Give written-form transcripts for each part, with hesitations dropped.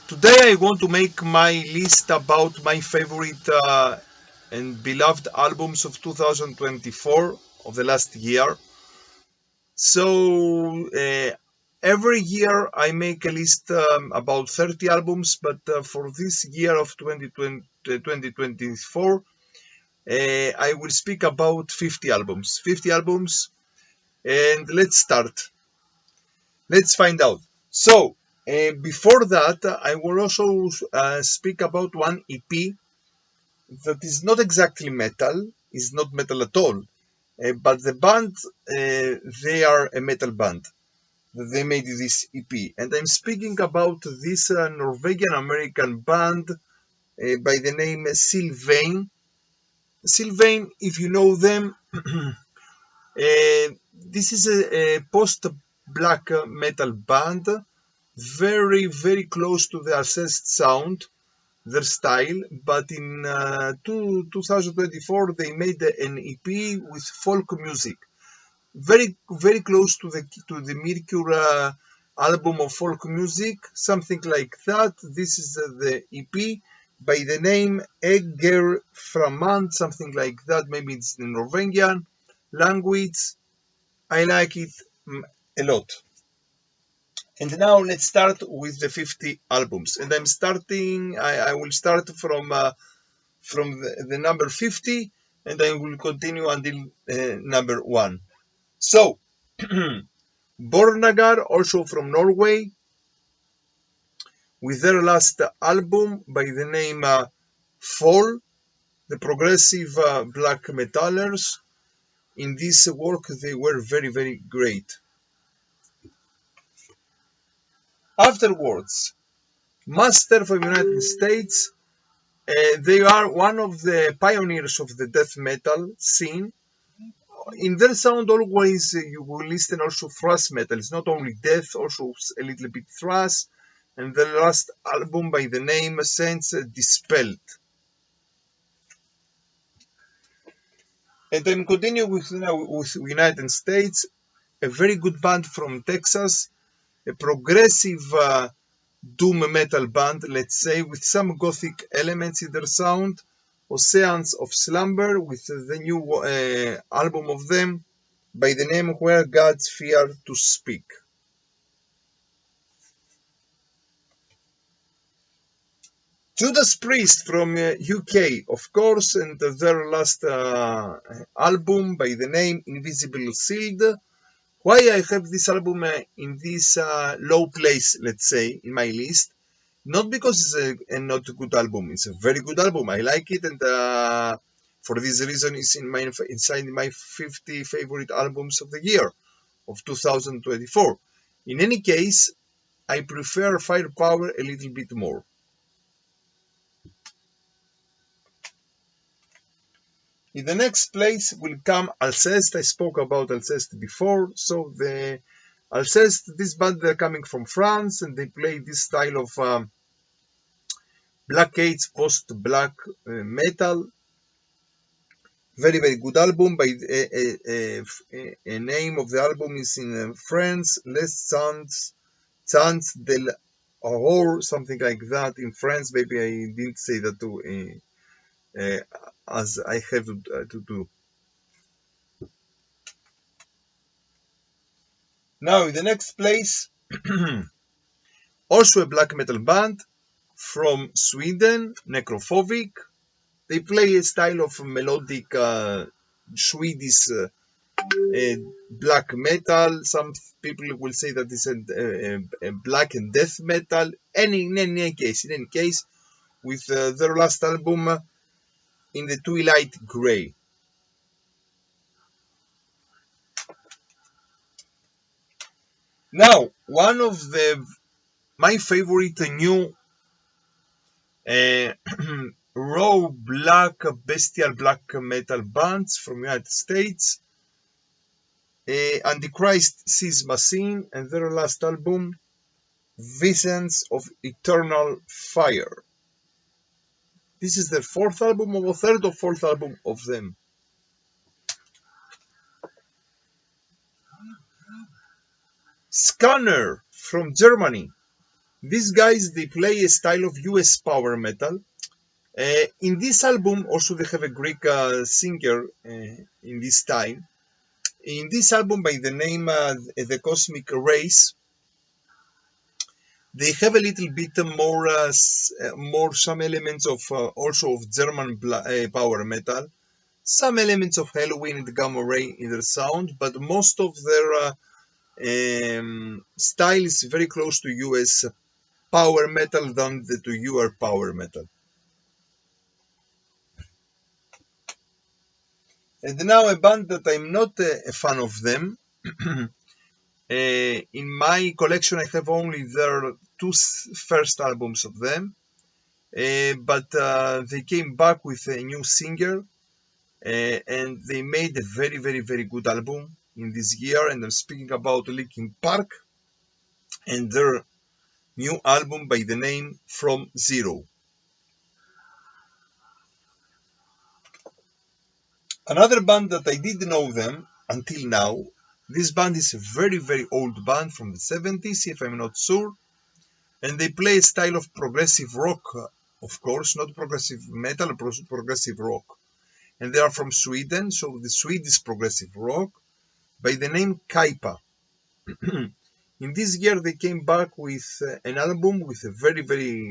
Today I want to make my list about my favorite and beloved albums of 2024 of the last year. So every year I make a list about 30 albums, but for this year of 2024 I will speak about 50 albums. 50 albums, and let's start. Let's find out. So before that, I will also speak about one EP that is not exactly metal, is not metal at all, but the band, they are a metal band. They made this EP, and I'm speaking about this Norwegian American band by the name Sylvain. Sylvain, if you know them, this is a post-black metal band, very close to the Alcest sound, their style, but in 2024 they made an EP with folk music, very close to the Mercure album of folk music, something like that. This is the EP by the name Egger Framand, something like that. Maybe it's the Norwegian language. I like it a lot. And now let's start with the 50 albums. And I will start from the number 50, and I will continue until number 1. So, Bornagar, also from Norway, with their last album by the name Fall, the progressive black metallers. In this work, they were very great. Afterwards, Master from United States. They are one of the pioneers of the death metal scene. In their sound, always you will listen also thrash metal. It's not only death, also a little bit thrash. And the last album by the name Saints Dispelled. And I'm continuing with United States, a very good band from Texas, a progressive doom metal band, let's say, with some gothic elements in their sound. Oceans of Slumber, with the new album of them by the name Where Gods Fear to Speak. Judas Priest from UK, of course, and their last album by the name Invisible Shield. Why I have this album in this low place, let's say, in my list? Not because it's a not good album. It's a very good album. I like it, and for this reason, it's inside my 50 favorite albums of the year of 2024. In any case, I prefer Firepower a little bit more. In the next place will come Alcest. I spoke about Alcest before. So the Alcest, this band, they're coming from France, and they play this style of Black Aids post-black metal. Very good album. By a name of the album is in French, Les Chants de l'Horreur, something like that in French. Maybe I didn't say that too, as I have to do. Now, in the next place, also a black metal band from Sweden, Necrophobic. They play a style of melodic Swedish black metal. Some people will say that it's a black and death metal. In any case, with their last album in the Twilight Grey. Now, one of my favorite new raw black bestial black metal bands from United States, Antichrist Sees Machine, and their last album, Visions of Eternal Fire. This is the fourth album, or third or fourth album of them. Scanner from Germany. These guys, they play a style of US power metal. In this album, also they have a Greek singer in this time. In this album, by the name The Cosmic Race, they have a little bit more some elements of also of German power metal, some elements of Halloween and Gamma Ray in their sound, but most of their style is very close to US power metal than to your power metal. And now a band that I'm not a fan of them. In my collection, I have only their two first albums of them, but they came back with a new singer, and they made a very good album in this year. And I'm speaking about Linkin Park and their new album by the name From Zero. Another band that I didn't know them until now. This band is a very old band from the 70s, if I'm not sure. And they play a style of progressive rock, of course, not progressive metal, progressive rock. And they are from Sweden, so the Swedish progressive rock, by the name Kaipa. In this year, they came back with an album with a very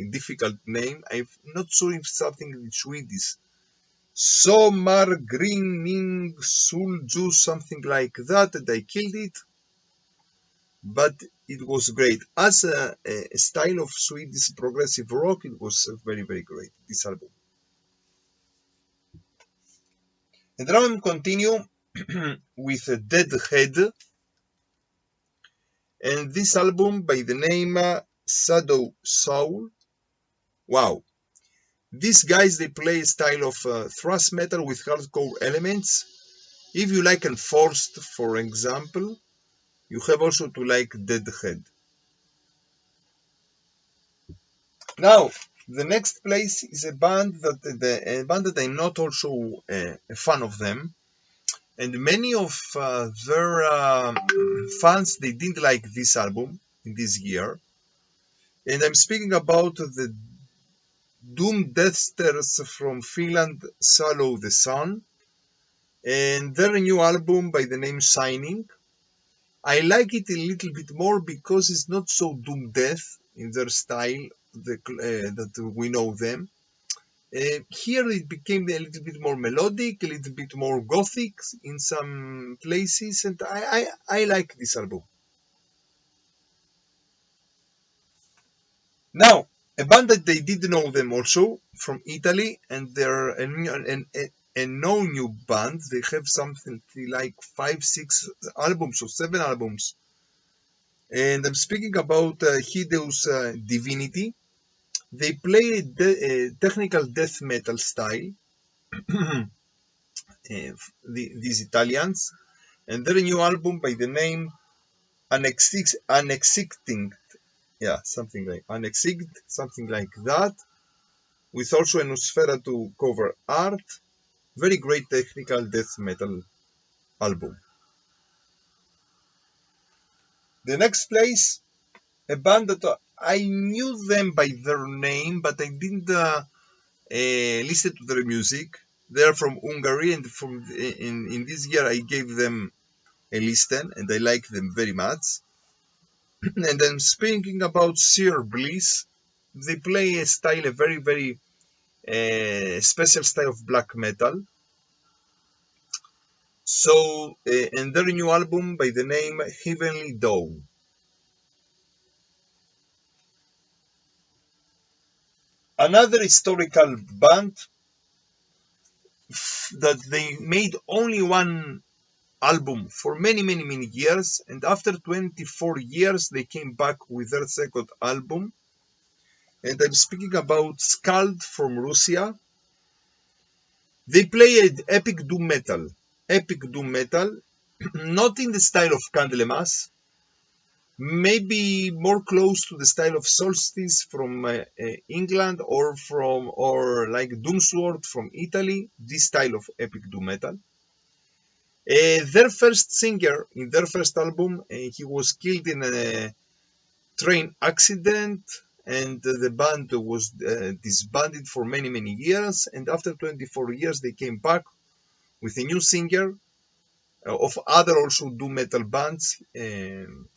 difficult name. I'm not sure if something in Swedish. Sommargrinning Sulju, something like that, and I killed it. But it was great. As a style of Swedish progressive rock, it was very great, this album. And now I'm continue with Deadhead, and this album by the name Shadow Soul. Wow. These guys, they play a style of thrash metal with hardcore elements. If you like Enforced, for example, you have also to like Deadhead. Now, the next place is a band that I'm not also a fan of them, and many of their fans, they didn't like this album in this year. And I'm speaking about the Doom Deathsters from Finland, Swallow the Sun, and their new album by the name Shining. I like it a little bit more because it's not so doom death in their style that we know them. Here it became a little bit more melodic, a little bit more gothic in some places, and I like this album. Now, a band that they did know them also from Italy, and they're a no new band. They have something like 5, 6 albums or 7 albums. And I'm speaking about Hideous Divinity. They play a technical death metal style, these Italians, and their new album by the name Annexicting, something like that, with also a Nosferatu cover art. Very great technical death metal album. The next place, a band that I knew them by their name, but I didn't listen to their music. They are from Hungary, and in this year I gave them a listen, and I like them very much. And I'm speaking about Seer Bliss. They play a style, a very special style of black metal. So, and their new album by the name Heavenly Dawn. Another historical band that they made only one album for many years, and after 24 years they came back with their second album, and I'm speaking about Skald from Russia. They play epic doom metal, not in the style of Candlemas, maybe more close to the style of Solstice from England, or like Doomsword from Italy, this style of epic doom metal. Their first singer in their first album, he was killed in train accident, and the band was disbanded for many years, and after 24 years they came back with a new singer of other also doom metal bands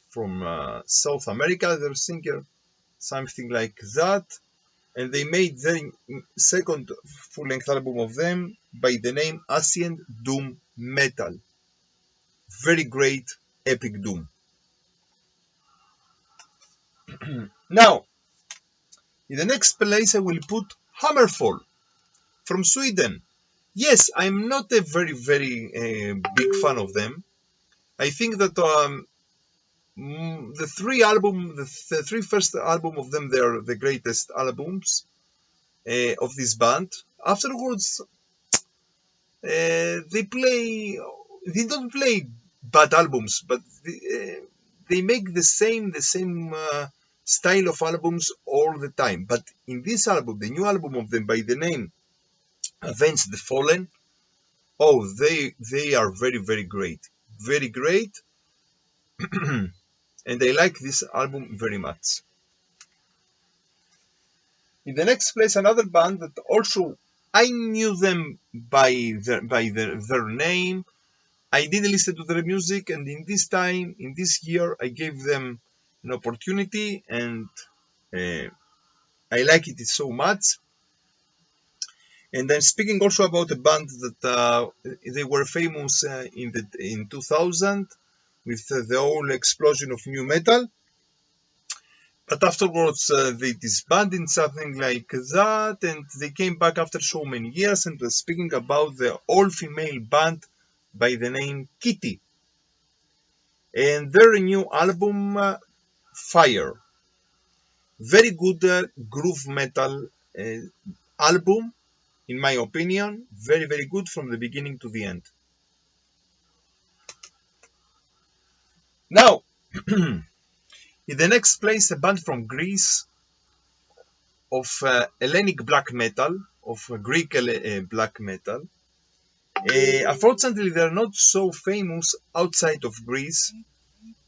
from South America, their singer, something like that, and they made their second full-length album of them by the name Ancient Doom Metal. Very great epic doom. Now, in the next place I will put Hammerfall from Sweden. Yes, I'm not a very big fan of them. I think that the three first album of them, they are the greatest albums of this band. Afterwards, they don't play bad albums, but they make the same style of albums all the time. But in this album, the new album of them by the name Avenge the Fallen, oh, they are very great, very great. And I like this album very much. In the next place, another band that also I knew them by their name. I didn't listen to their music, and in this year, I gave them an opportunity, and I like it so much. And I'm speaking also about a band that they were famous in 2000 with the whole explosion of new metal. But afterwards, they disbanded, something like that, and they came back after so many years, and was speaking about the all-female band by the name Kitty. And their new album, Fire. Very good groove metal album, in my opinion. Very good from the beginning to the end. Now, in the next place, a band from Greece of Hellenic black metal, of Greek black metal. Unfortunately, they are not so famous outside of Greece,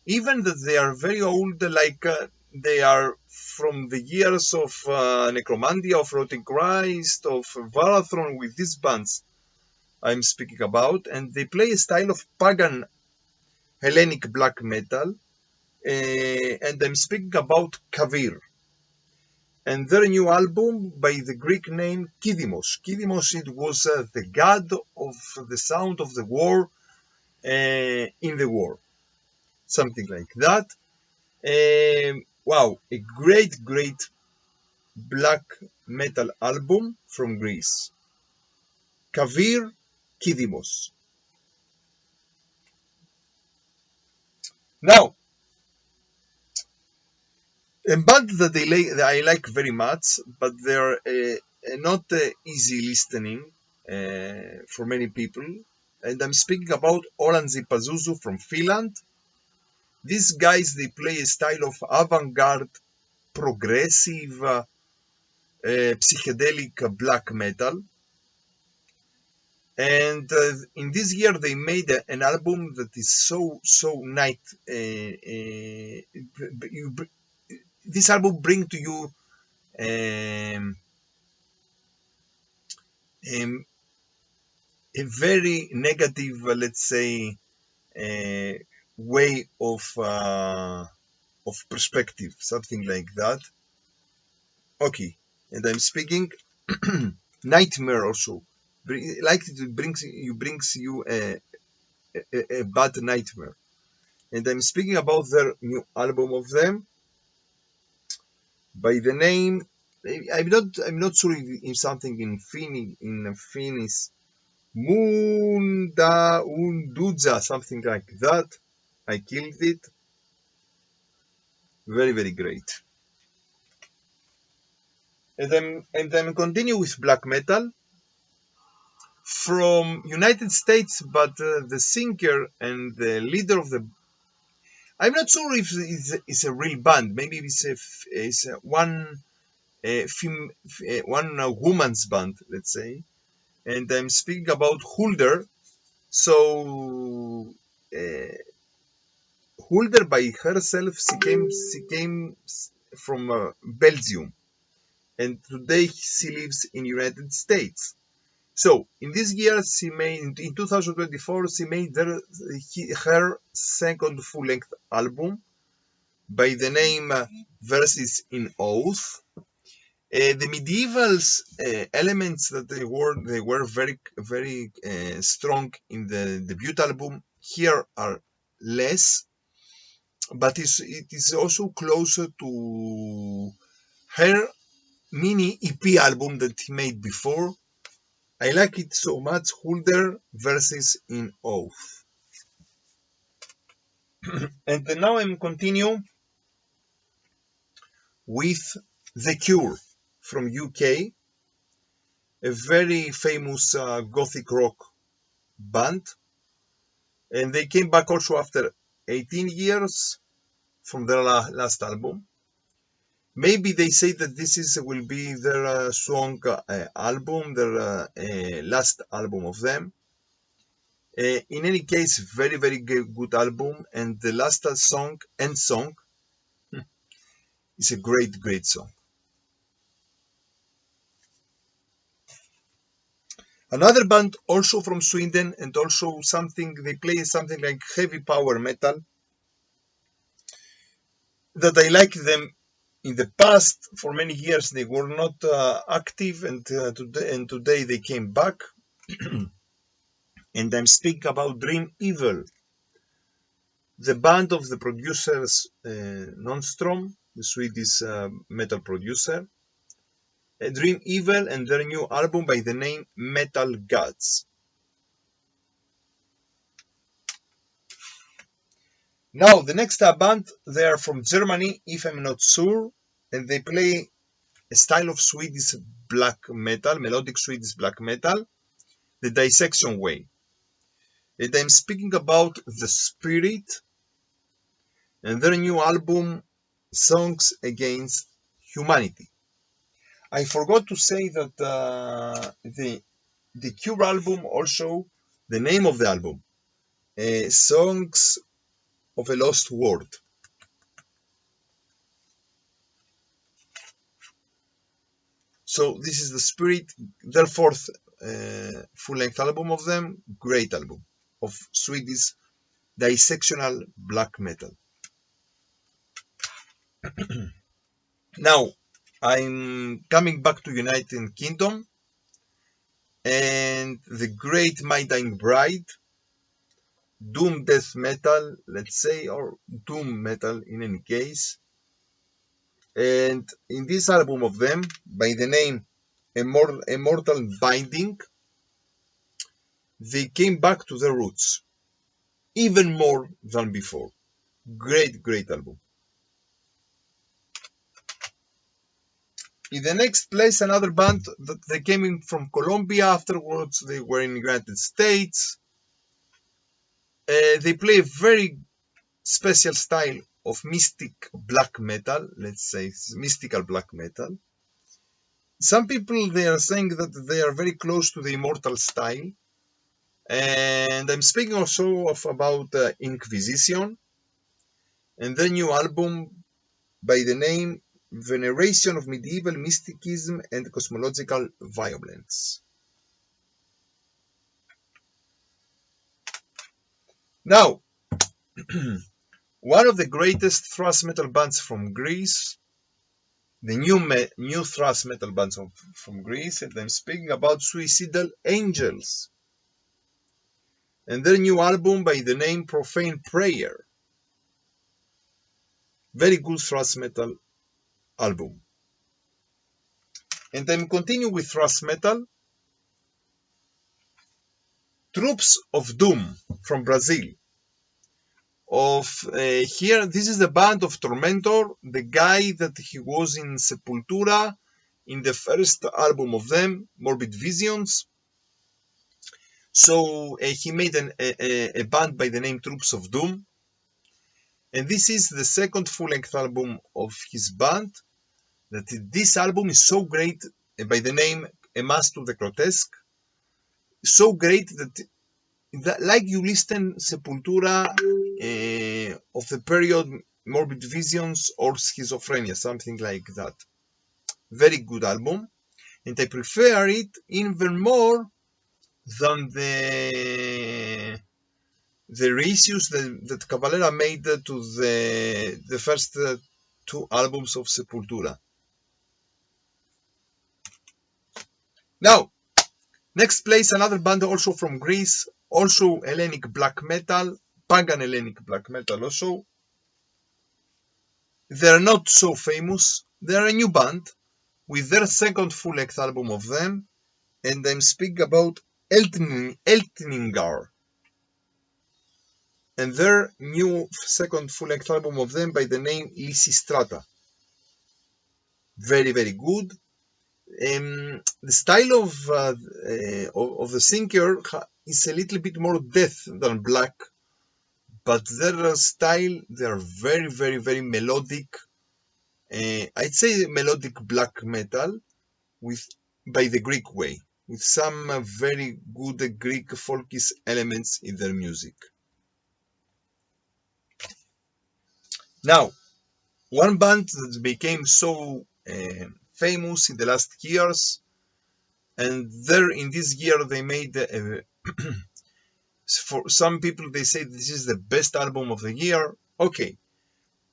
even that they are very old, like they are from the years of Necromantia, of Rotting Christ, of Varathron, with these bands I'm speaking about, and they play a style of pagan Hellenic black metal, and I'm speaking about Kavir. And their new album by the Greek name Kidimos. Kidimos, it was the god of the sound of the war in the war. Something like that. Wow, a great black metal album from Greece. Kavir, Kidimos. Now, a band that I like very much, but they're not easy listening for many people. And I'm speaking about Oran from Finland. These guys, they play a style of avant-garde, progressive, psychedelic black metal. And in this year, they made an album that is so nice. This album brings to you a very negative, let's say, way of perspective, something like that. Okay, and I'm speaking Nightmare also. Like it brings you a bad nightmare. And I'm speaking about their new album of them by the name. I'm not sure if something in Finnish, Munda Unduja, something like that. I killed it. Very great. And then continue with black metal from United States, but the singer and the leader of the, I'm not sure if it's a real band. Maybe it's one woman's band, let's say. And I'm speaking about Hulder. So Hulder by herself, she came from Belgium, and today she lives in United States. So in this year, she made in 2024, she made her second full-length album by the name Verses in Oath. The medieval elements that they were very strong in the debut album here are less, but it is also closer to her mini EP album that he made before. I like it so much. Hulder Verses in Oath. And now I'm continue with The Cure from UK, a very famous gothic rock band, and they came back also after 18 years from their last album. Maybe they say that this will be their song album, their last album of them. In any case, very good album, and the last song, End Song, is a great song. Another band also from Sweden, and also they play something like heavy power metal, that I like them. In the past, for many years, they were not active, and today they came back. And I'm speaking about Dream Evil, the band of the producers Nonstrom, the Swedish metal producer. Dream Evil and their new album by the name Metal Gods. Now, the next band, they are from Germany, if I'm not sure, and they play a style of Swedish black metal, melodic Swedish black metal, the Dissection way. And I'm speaking about The Spirit and their new album, Songs Against Humanity. I forgot to say that the Cure album also, the name of the album, Songs of a Lost World. So this is The Spirit, their fourth full-length album of them, great album of Swedish dissectional black metal. Now, I'm coming back to United Kingdom, and the great My Dying Bride, doom death metal, let's say, or doom metal in any case. And in this album of them, by the name Immortal Binding, they came back to their roots, even more than before. Great album. In the next place, another band that they came in from Colombia. Afterwards, they were in the United States. They play a very special style of mystic black metal, let's say mystical black metal. Some people, they are saying that they are very close to the Immortal style. And I'm speaking also about Inquisition and their new album by the name Veneration of Medieval Mysticism and Cosmological Violence. Now, one of the greatest thrash metal bands from Greece, the new thrash metal bands from Greece, and I'm speaking about Suicidal Angels and their new album by the name Profane Prayer. Very good thrash metal album. And I'm continuing with thrash metal. Troops of Doom from Brazil. Here, this is the band of Tormentor, the guy that he was in Sepultura in the first album of them, Morbid Visions. So he made a band by the name Troops of Doom. And this is the second full-length album of his band. This album is so great, by the name A Mass to the Grotesque. So great that like you listen Sepultura of the period Morbid Visions or Schizophrenia, something like that. Very good album, and I prefer it even more than the reissues that Cavalera made to the first two albums of Sepultura. Now, next place, another band also from Greece, also Hellenic black metal, pagan Hellenic black metal also. They're not so famous. They're a new band with their second full-length album of them, and I'm speaking about Eltningar and their new second full-length album of them by the name Lysistrata. Very, very good. The style of the singer is a little bit more death than black, but their style, they are very, very, very melodic. I'd say melodic black metal by the Greek way, with some very good Greek folkish elements in their music. Now, one band that became so famous in the last years, and there in this year they made for some people they say this is the best album of the year. Okay,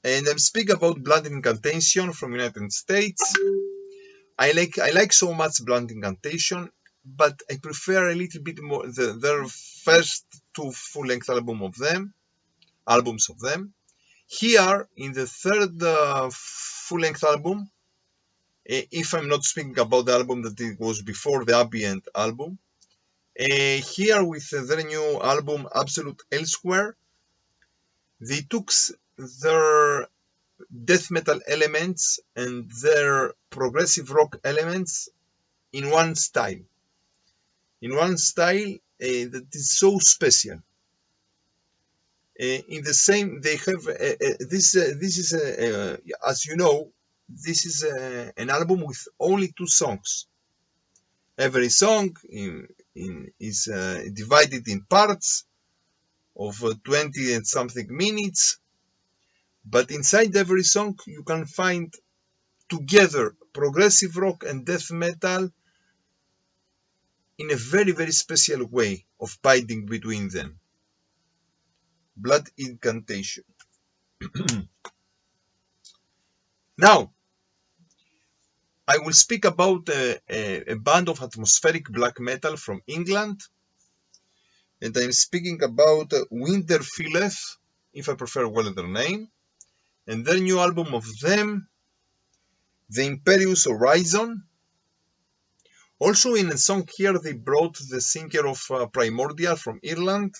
and I'm speaking about Blood Incantation from United States. I like so much Blood Incantation, but I prefer a little bit more their first two full-length albums of them. Here in the third full-length album, if I'm not speaking about the album that it was before the Ambient album, here with their new album Absolute Elsewhere, they took their death metal elements and their progressive rock elements in one style. That is so special. In the same, they have this is as you know, this is an album with only 2 songs. Every song is divided in parts of 20 and something minutes, but inside every song you can find together progressive rock and death metal in a very, very special way of binding between them. Blood Incantation. Now, I will speak about a band of atmospheric black metal from England, and I'm speaking about Winterfilleth, if I prefer well their name, and their new album of them, The Imperious Horizon. Also in a song here they brought the singer of Primordial from Ireland,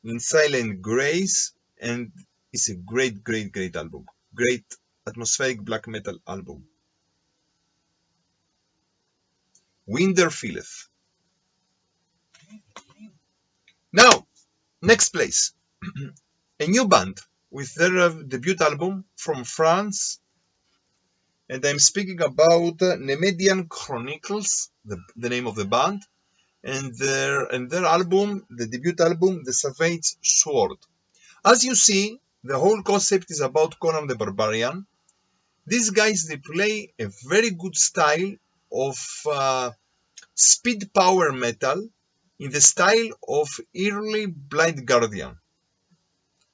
in Silent Grace, and it's a great, great, great album. Great atmospheric black metal album. Winterfilleth. Now, next place. A new band with their debut album from France, and I'm speaking about Nemedian Chronicles, the name of the band, and their album, the debut album, The Savage Sword. As you see, the whole concept is about Conan the Barbarian. These guys, they play a very good style of speed power metal in the style of early Blind Guardian.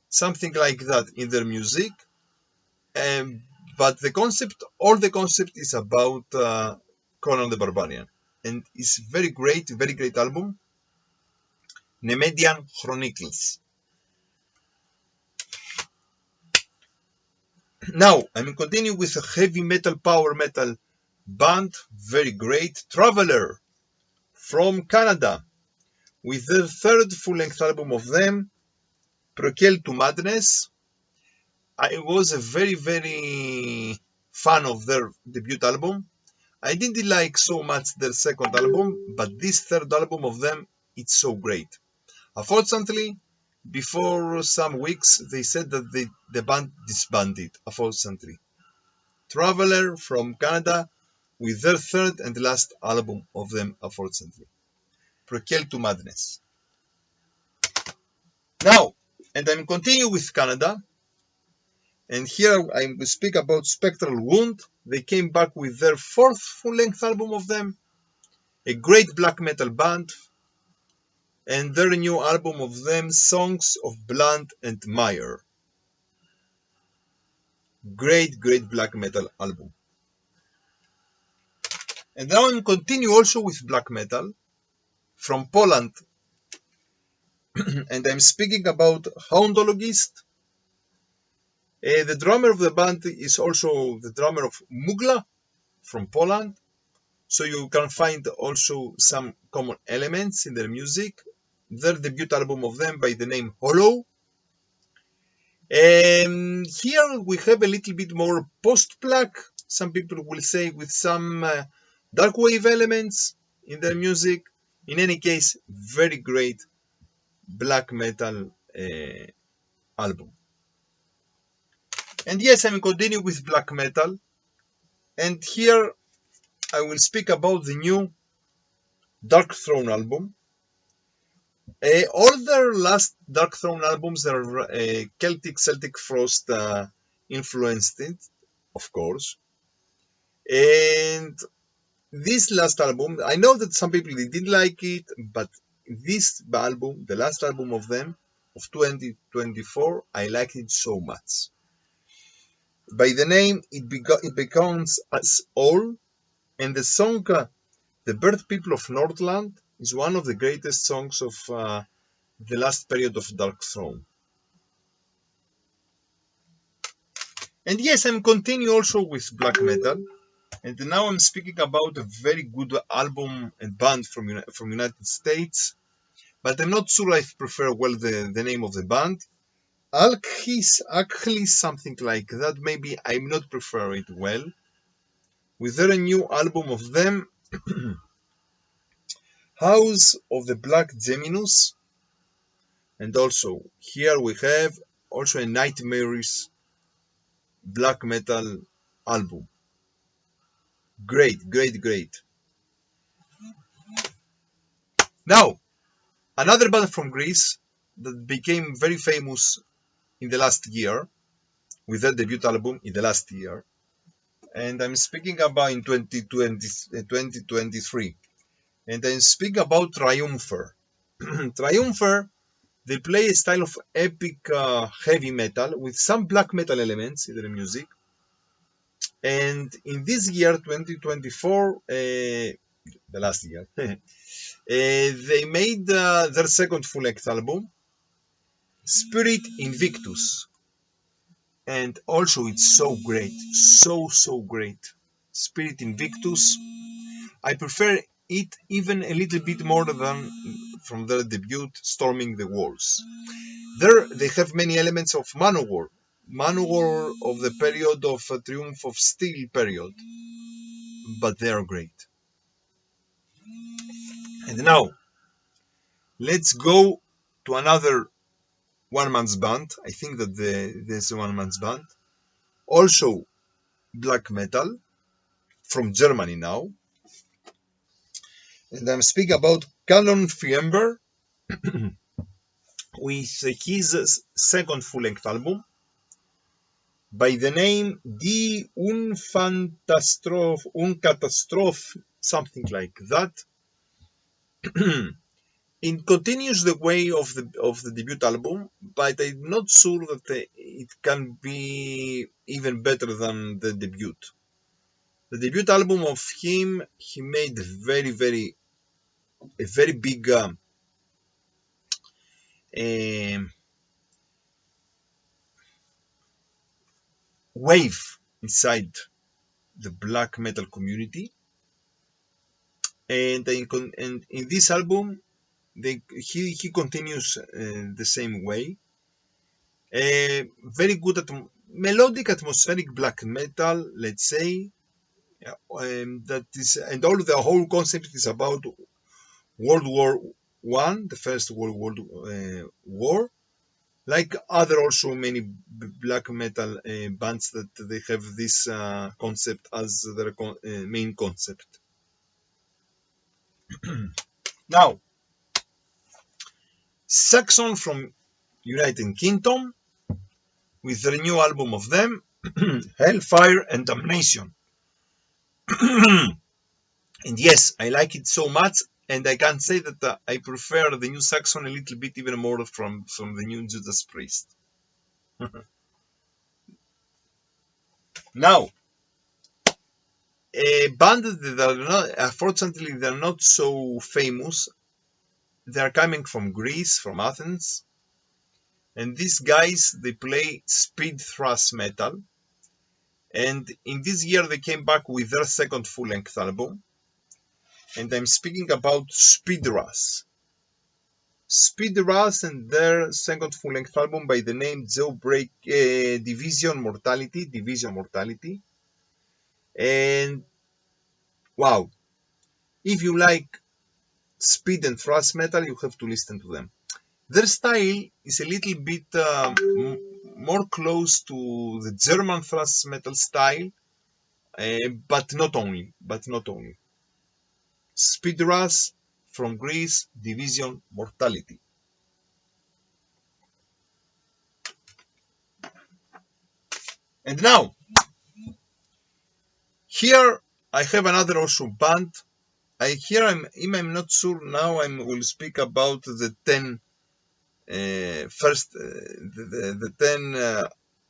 Something like that in their music. But all the concept is about Conan the Barbarian. And it's very great album. Nemedian Chronicles. Now, I'm continuing with a heavy metal, power metal band, very great, Traveler, from Canada, with their third full-length album of them, Prequel to Madness. I was a very, very fan of their debut album. I didn't like so much their second album, but this third album of them, it's so great. Unfortunately, before some weeks, they said that the band disbanded, unfortunately. Traveler from Canada with their third and last album of them, unfortunately. Prequel to Madness. Now, and I'm continue with Canada, and here I will speak about Spectral Wound. They came back with their fourth full-length album of them, a great black metal band, and their new album of them, Songs of Blood and Mire. Great black metal album. And now I'm continue also with black metal from Poland, and I'm speaking about Hounddoist. The drummer of the band is also the drummer of Mugla from Poland, so you can find also some common elements in their music. Their debut album of them by the name Hollow. And here we have a little bit more post-black, some people will say, with some dark wave elements in their music. In any case, very great black metal album. And yes, I'm continue with black metal, and here I will speak about the new Dark Throne album. All their last Dark Throne albums are Celtic Frost influenced, of course. And this last album, I know that some people didn't like it, but this album, the last album of them, of 2024, I liked it so much. By the name, it becomes Us All, and the song The Bird People of Northland is one of the greatest songs of the last period of Dark Throne. And yes, I'm continuing also with black metal, and now I'm speaking about a very good album and band from United States, but I'm not sure I prefer well the name of the band. Actually something like that, maybe I'm not prefer it well. With their new album of them, House of the Black Geminus, and also here we have also a nightmarish black metal album. Great. Now, another band from Greece that became very famous in the last year with their debut album in the last year, and I'm speaking about in 2023, and I'm speaking about Triumpher. Triumpher, they play a style of epic heavy metal with some black metal elements in their music. And in this year, 2024, the last year, they made their second full-length album, Spirit Invictus. And also it's so great, so great. Spirit Invictus. I prefer it even a little bit more than from their debut, Storming the Walls. There they have many elements of Manowar of the period of Triumph of Steel period, but they are great. And now, let's go to another one-man's band. I think that there's a one-man's band. Also black metal from Germany now. And I'm speaking about Konfber with his second full-length album by the name Die Unkatastrophe, something like that. It continues the way of the debut album, but I'm not sure that it can be even better than the debut. The debut album of him, he made a very big wave inside the black metal community, and in this album he continues the same way. Very good melodic atmospheric black metal, let's say. That is, and all the whole concept is about World War One, the First World War. Like other also many black metal bands that they have this concept as their main concept. Now, Saxon from United Kingdom, with their new album of them, Hellfire and Damnation. And yes, I like it so much, and I can say that I prefer the new Saxon a little bit even more from the new Judas Priest. Now, a band that are not, unfortunately, they're not so famous. They're coming from Greece, from Athens, and these guys, they play speed thrash metal. And in this year, they came back with their second full-length album, and I'm speaking about Speed Rush. Speed Rush and their second full-length album by the name Jailbreak Division Mortality. And wow, if you like speed and thrash metal, you have to listen to them. Their style is a little bit more close to the German thrash metal style, but not only. Speed Rush from Greece, Division Mortality. And now, here I have another awesome band. I'm not sure now. I will speak about the 10 the 10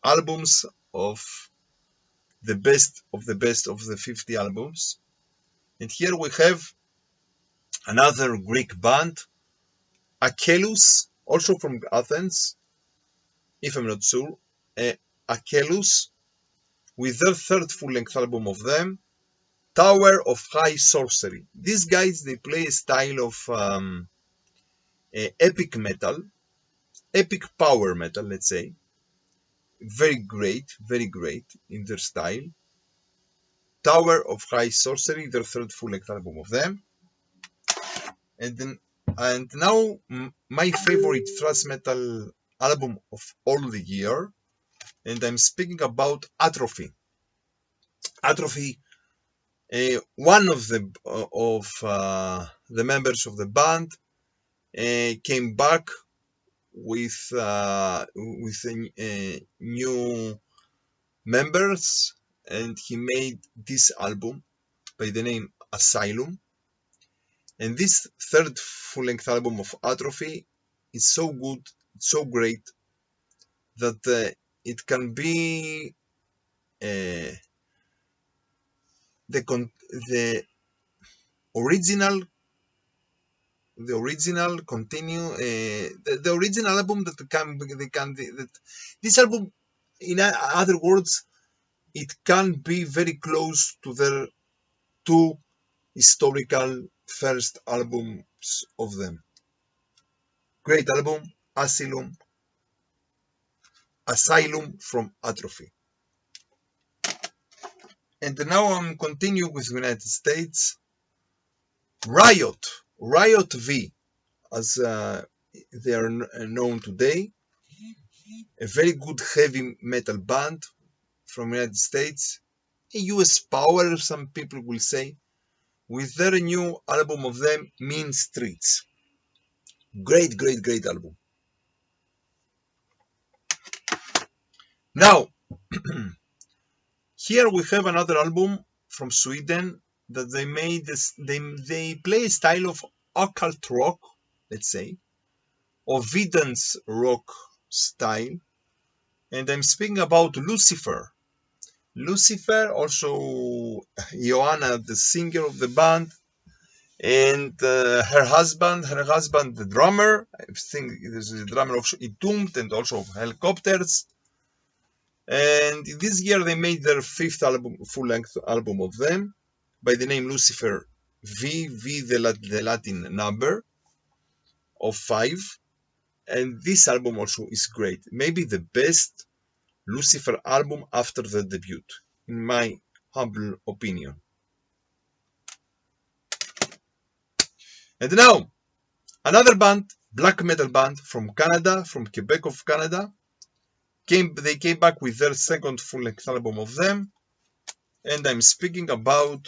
albums of the best of the 50 albums. And here we have another Greek band, Achelous, also from Athens, if I'm not sure. Achelous, with their third full-length album of them, Tower of High Sorcery. These guys, they play a style of epic metal, epic power metal, let's say. Very great in their style. Tower of High Sorcery, their third full-length album of them. And now my favorite thrash metal album of all the year, and I'm speaking about Atrophy. Atrophy, one of the members of the band came back with new members, and he made this album by the name Asylum. And this third full-length album of Atrophy is so good, so great, that it can be the original album that this album, in other words, it can be very close to their two historical first albums of them. Great album, Asylum from Atrophy. And now I'm continuing with United States. Riot V, as they are known today. A very good heavy metal band from United States. A US power, some people will say, with their new album of them, Mean Streets. Great album. Now, here we have another album from Sweden that they made. They play a style of occult rock, let's say, or Vidance rock style, and I'm speaking about Lucifer. Lucifer, also Joanna, the singer of the band, and her husband, the drummer. I think this is the drummer of Entombed and also of Helicopters. And this year they made their fifth album, full-length album of them, by the name Lucifer V, the Latin number of 5. And this album also is great. Maybe the best Lucifer album after the debut, in my humble opinion. And now, another band, black metal band from Canada, from Quebec of Canada. They came back with their second full-length album of them, and I'm speaking about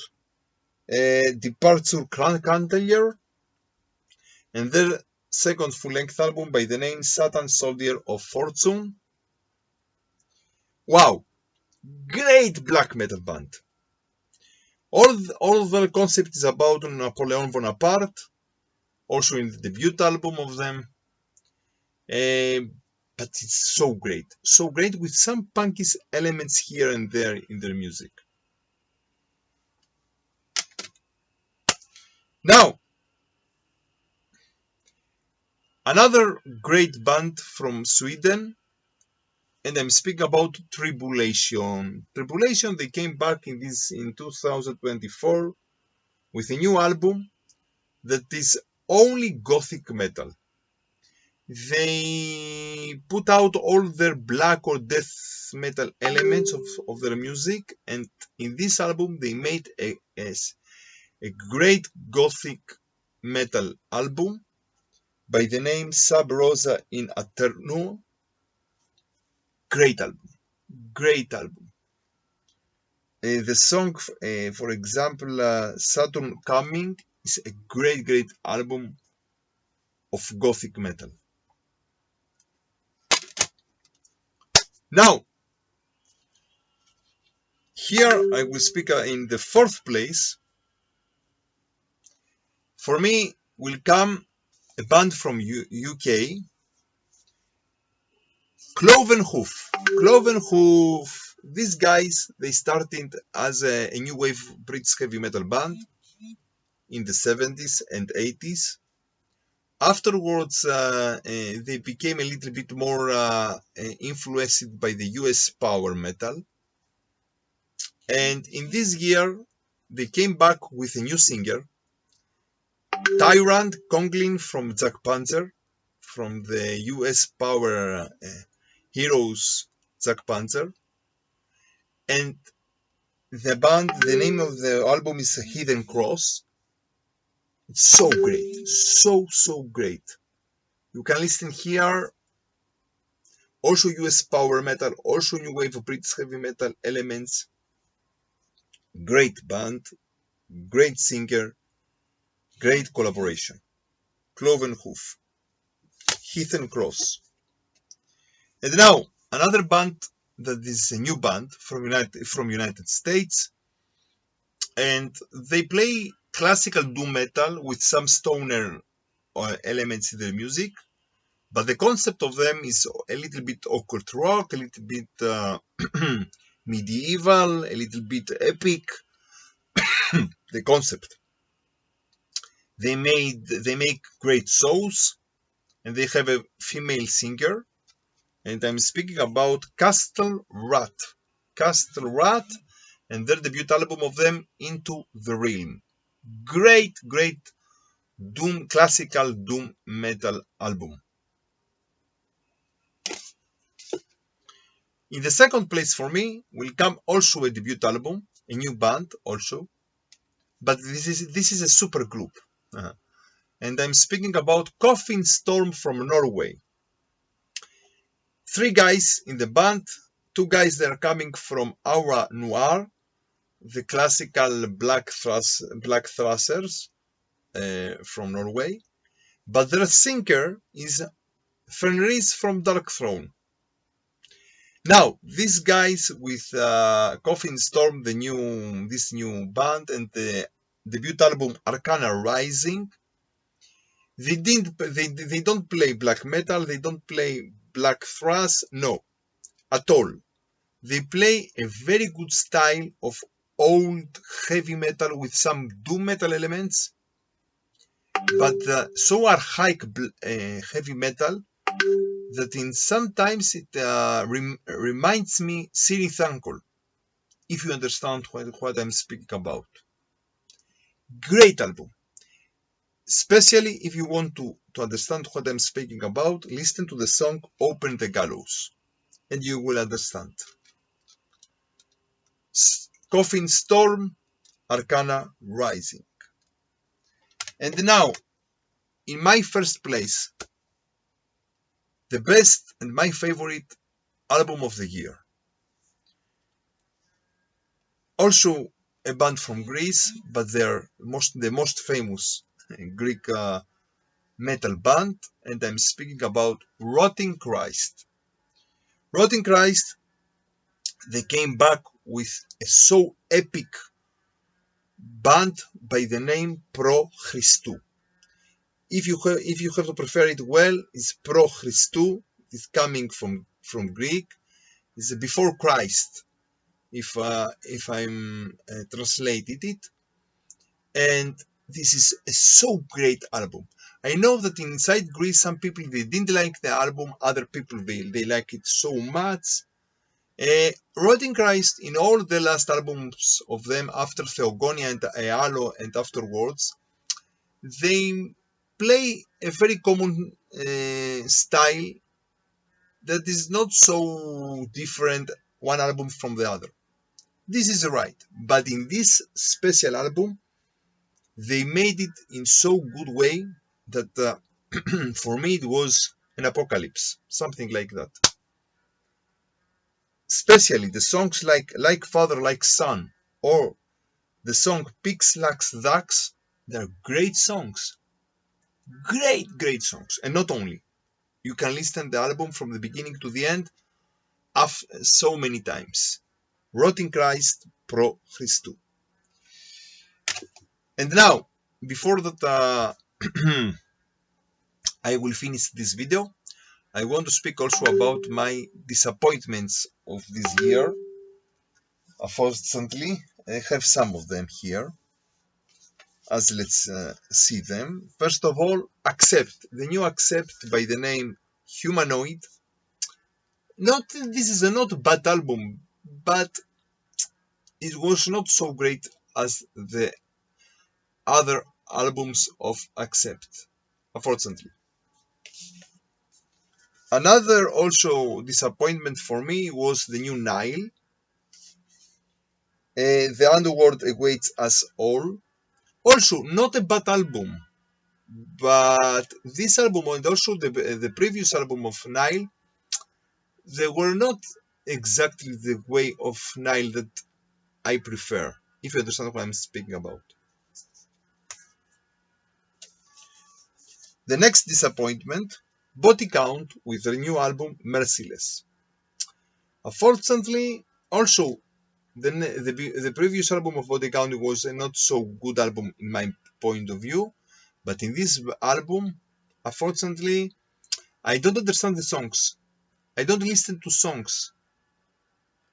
Departure Cantalier and their second full-length album by the name Satan Soldier of Fortune. Wow, great black metal band. All their concept is about Napoleon Bonaparte, also in the debut album of them. But it's so great with some punky elements here and there in their music. Now, another great band from Sweden, and I'm speaking about Tribulation. Tribulation, they came back in 2024 with a new album that is only gothic metal. They put out all their black or death metal elements of their music, and in this album they made a great gothic metal album by the name Sub Rosa in Aeterno. Great album. The song, for example, Saturn Coming is a great album of gothic metal. Now, here I will speak in the fourth place. For me, will come a band from UK, Cloven Hoof. Cloven Hoof, these guys, they started as a new wave British heavy metal band in the 70s and 80s. Afterwards, they became a little bit more influenced by the US power metal. And in this year, they came back with a new singer, Tyrant Conglin from Jack Panzer, from the US power heroes Jack Panzer. And the band, the name of the album is Hidden Cross. It's so great, so great. You can listen here. Also US power metal, also new wave of British heavy metal elements. Great band, great singer, great collaboration. Cloven Hoof, Hidden Cross. And now another band that is a new band from United States, and they play classical doom metal with some stoner elements in their music, but the concept of them is a little bit occult rock, a little bit medieval, a little bit epic. The concept. They make great shows, and they have a female singer, and I'm speaking about Castle Rat, and their debut album of them, Into the Realm. Great doom, classical doom metal album. In the second place for me will come also a debut album, a new band also, but this is a super group. And I'm speaking about Coffin Storm from Norway. 3 guys in the band, 2 guys that are coming from Aura Noir, the classical black thrashers from Norway, but their singer is Fenris from Dark Throne. Now, these guys with Coffin Storm, this new band, and the debut album Arcana Rising, they don't play black metal, they don't play black thrash, no, at all. They play a very good style of old heavy metal with some doom metal elements, but so archaic heavy metal that in sometimes it reminds me Siri Thankol, if you understand what I'm speaking about. Great album. Especially if you want to understand what I'm speaking about, listen to the song Open the Gallows, and you will understand. Coffin Storm, Arcana Rising. And now, in my first place, the best and my favorite album of the year. Also a band from Greece, but they're the most famous Greek metal band, and I'm speaking about Rotting Christ. Rotting Christ, they came back with a so epic band by the name Pro Christou. If you have to prefer it well, it's Pro Christou. It's coming from Greek. It's before Christ, if I'm translated it. And this is a so great album. I know that inside Greece, some people they didn't like the album, other people they like it so much. Rotting Christ, in all the last albums of them after Theogonia and Ealo and afterwards, they play a very common style that is not so different one album from the other. This is right, but in this special album, they made it in so good way that for me it was an apocalypse, something like that. Especially the songs like Father, Like Son, or the song Pix Lax Dax, they're great songs. Great songs. And not only. You can listen to the album from the beginning to the end so many times. Rotting Christ, Pro Christou. And now, before that I will finish this video, I want to speak also about my disappointments of this year. Unfortunately, I have some of them here. As let's see them. First of all, Accept. The new Accept by the name Humanoid. This is not a bad album, but it was not so great as the other albums of Accept, unfortunately. Another also disappointment for me was the new Nile. The Underworld awaits us all. Also, not a bad album, but this album and also the previous album of Nile, they were not exactly the way of Nile that I prefer, if you understand what I'm speaking about. The next disappointment, Body Count with the new album Merciless. Unfortunately, also the previous album of Body Count was a not so good album in my point of view, but in this album, unfortunately, I don't understand the songs. I don't listen to songs,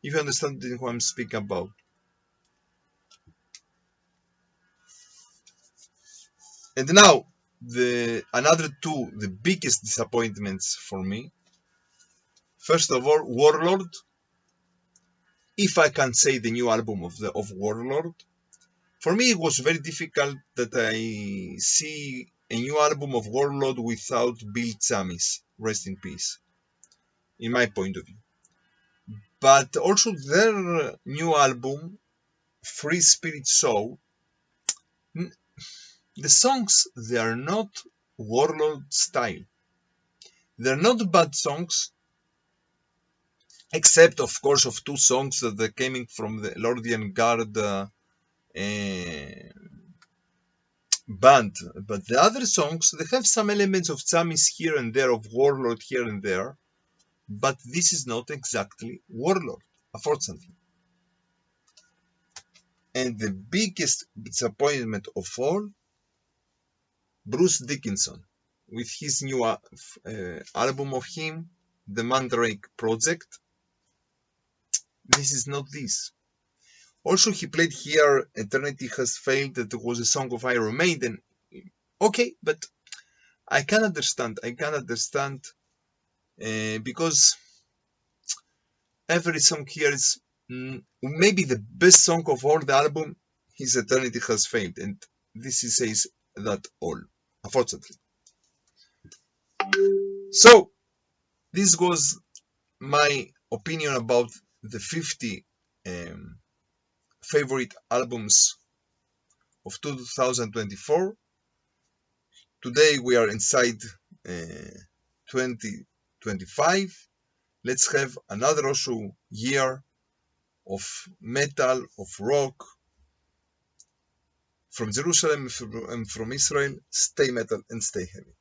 if you understand what I'm speaking about. And now, another two, the biggest disappointments for me. First of all, Warlord. If I can say the new album of Warlord, for me it was very difficult that I see a new album of Warlord without Bill Tsamis, rest in peace, in my point of view. But also their new album, Free Spirit Soul, the songs, they are not Warlord style. They're not bad songs, except of course of two songs that are coming from the Lordian Guard band. But the other songs, they have some elements of Tsamis here and there, of Warlord here and there, but this is not exactly Warlord, unfortunately. And the biggest disappointment of all, Bruce Dickinson, with his new album of him, The Mandrake Project. This is not this. Also, he played here Eternity Has Failed, that was a song of Iron Maiden. Okay, but I can understand. Because every song here is maybe the best song of all the album. His Eternity Has Failed, and this says that all, unfortunately. So this was my opinion about the 50 favorite albums of 2024. Today we are inside 2025. Let's have another also year of metal, of rock, from Jerusalem and from Israel. Stay metal and stay heavy.